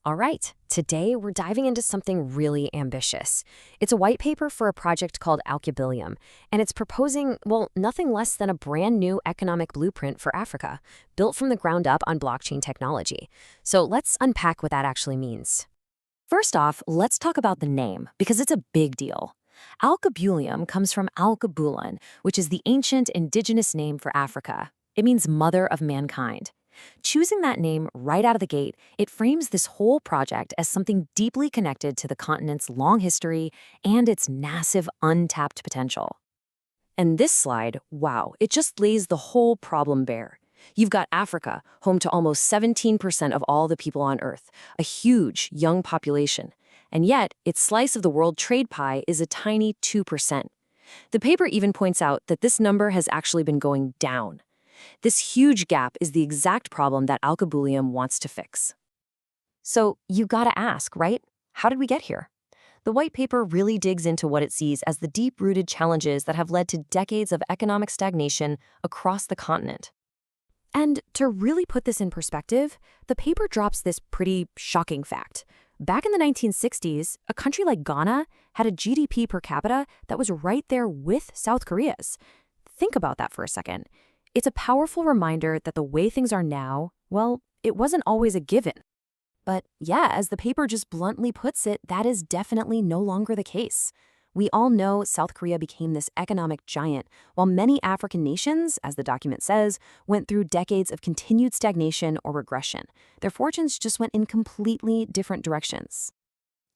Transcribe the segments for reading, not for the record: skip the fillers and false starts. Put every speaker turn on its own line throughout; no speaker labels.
All right, today we're diving into something really ambitious. It's a white paper for a project called Alkebuleum, and it's proposing, well, nothing less than a brand new economic blueprint for Africa, built from the ground up on blockchain technology. So let's unpack what that actually means. First off, let's talk about the name, because it's a big deal. Alkebuleum comes from Alkebulan, which is the ancient indigenous name for Africa. It means mother of mankind. Choosing that name right out of the gate, it frames this whole project as something deeply connected to the continent's long history and its massive untapped potential. And this slide, wow, it just lays the whole problem bare. You've got Africa, home to almost 17% of all the people on Earth, a huge young population. And yet, its slice of the world trade pie is a tiny 2%. The paper even points out that this number has actually been going down. This huge gap is the exact problem that Alkebuleum wants to fix. So you gotta ask, right? How did we get here? The white paper really digs into what it sees as the deep-rooted challenges that have led to decades of economic stagnation across the continent. And to really put this in perspective, the paper drops this pretty shocking fact. Back in the 1960s, a country like Ghana had a GDP per capita that was right there with South Korea's. Think about that for a second. It's a powerful reminder that the way things are now, well, it wasn't always a given. But yeah, as the paper just bluntly puts it, that is definitely no longer the case. We all know South Korea became this economic giant, while many African nations, as the document says, went through decades of continued stagnation or regression. Their fortunes just went in completely different directions.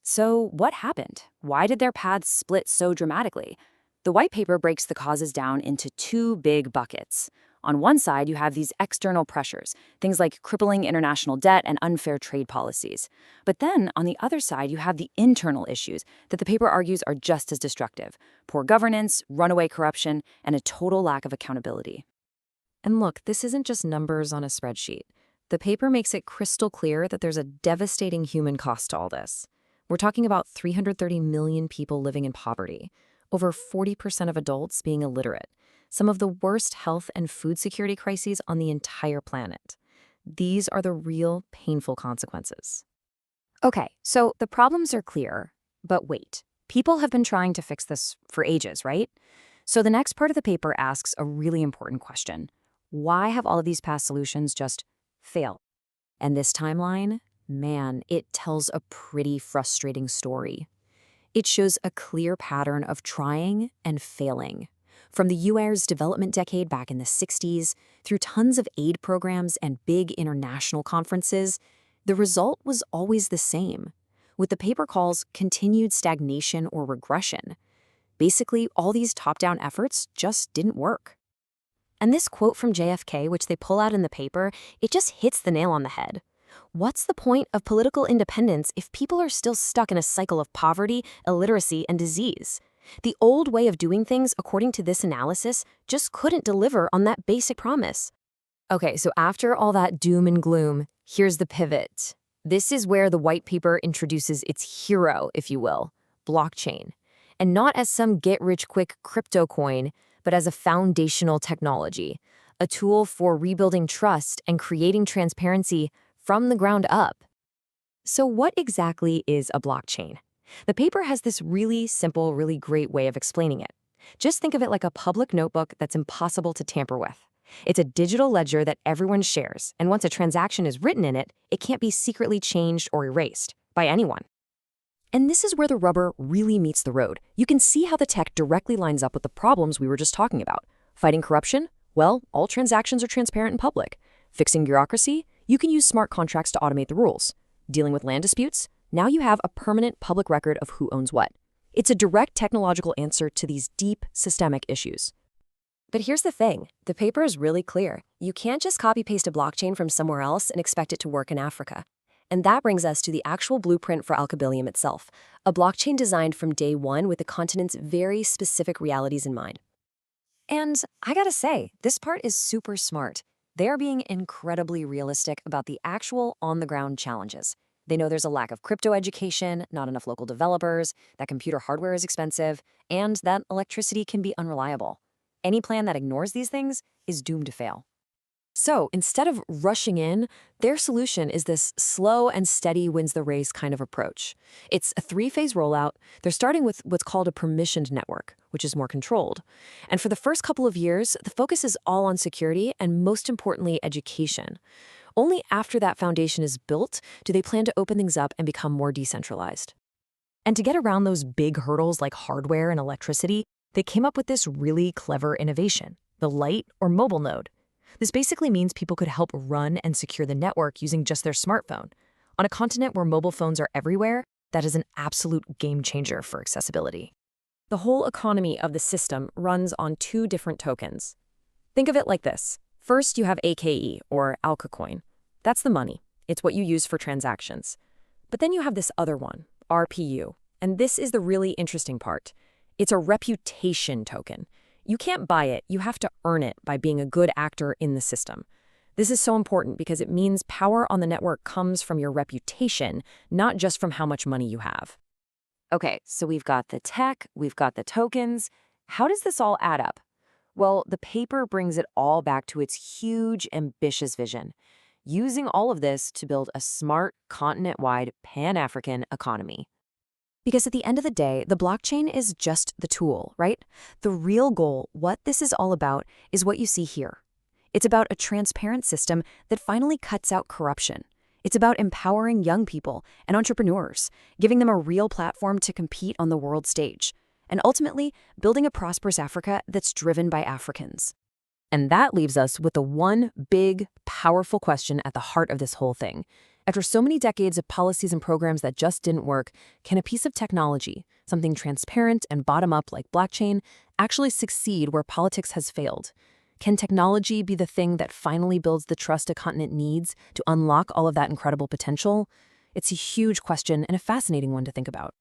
So what happened? Why did their paths split so dramatically? The white paper breaks the causes down into two big buckets. On one side, you have these external pressures, things like crippling international debt and unfair trade policies. But then, on the other side, you have the internal issues that the paper argues are just as destructive: poor governance, runaway corruption, and a total lack of accountability. And look, this isn't just numbers on a spreadsheet. The paper makes it crystal clear that there's a devastating human cost to all this. We're talking about 330 million people living in poverty, over 40% of adults being illiterate, some of the worst health and food security crises on the entire planet. These are the real painful consequences. Okay, so the problems are clear, but wait. People have been trying to fix this for ages, right? So the next part of the paper asks a really important question. Why have all of these past solutions just failed? And this timeline, man, it tells a pretty frustrating story. It shows a clear pattern of trying and failing. From the UAR's development decade back in the 60s, through tons of aid programs and big international conferences, the result was always the same, what the paper calls continued stagnation or regression. Basically, all these top-down efforts just didn't work. And this quote from JFK, which they pull out in the paper, it just hits the nail on the head. What's the point of political independence if people are still stuck in a cycle of poverty, illiteracy, and disease? The old way of doing things, according to this analysis, just couldn't deliver on that basic promise. Okay, so after all that doom and gloom, here's the pivot. This is where the white paper introduces its hero, if you will, blockchain. And not as some get-rich-quick crypto coin, but as a foundational technology, a tool for rebuilding trust and creating transparency from the ground up. So what exactly is a blockchain? The paper has this really simple, really great way of explaining it. Just think of it like a public notebook that's impossible to tamper with. It's a digital ledger that everyone shares, and once a transaction is written in it, it can't be secretly changed or erased by anyone. And this is where the rubber really meets the road. You can see how the tech directly lines up with the problems we were just talking about. Fighting corruption? Well, all transactions are transparent and public. Fixing bureaucracy? You can use smart contracts to automate the rules. Dealing with land disputes? Now you have a permanent public record of who owns what. It's a direct technological answer to these deep systemic issues. But here's the thing. The paper is really clear. You can't just copy-paste a blockchain from somewhere else and expect it to work in Africa. And that brings us to the actual blueprint for Alkebuleum itself, a blockchain designed from day one with the continent's very specific realities in mind. And I gotta say, this part is super smart. They are being incredibly realistic about the actual on-the-ground challenges. They know there's a lack of crypto education, not enough local developers, that computer hardware is expensive, and that electricity can be unreliable. Any plan that ignores these things is doomed to fail. So instead of rushing in, their solution is this slow and steady wins the race kind of approach. It's a three-phase rollout. They're starting with what's called a permissioned network, which is more controlled. And for the first couple of years, the focus is all on security and, most importantly, education. Only after that foundation is built do they plan to open things up and become more decentralized. And to get around those big hurdles like hardware and electricity, they came up with this really clever innovation, the light or mobile node. This basically means people could help run and secure the network using just their smartphone. On a continent where mobile phones are everywhere, that is an absolute game changer for accessibility. The whole economy of the system runs on two different tokens. Think of it like this. First, you have AKE, or Alkecoin. That's the money. It's what you use for transactions. But then you have this other one, RPU. And this is the really interesting part. It's a reputation token. You can't buy it, you have to earn it by being a good actor in the system. This is so important because it means power on the network comes from your reputation, not just from how much money you have. Okay, so we've got the tech, we've got the tokens. How does this all add up? Well, the paper brings it all back to its huge, ambitious vision, using all of this to build a smart, continent-wide, Pan-African economy. Because at the end of the day, the blockchain is just the tool, right? The real goal, what this is all about, is what you see here. It's about a transparent system that finally cuts out corruption. It's about empowering young people and entrepreneurs, giving them a real platform to compete on the world stage, and ultimately building a prosperous Africa that's driven by Africans. And that leaves us with the one big, powerful question at the heart of this whole thing. After so many decades of policies and programs that just didn't work, can a piece of technology, something transparent and bottom-up like blockchain, actually succeed where politics has failed? Can technology be the thing that finally builds the trust a continent needs to unlock all of that incredible potential? It's a huge question and a fascinating one to think about.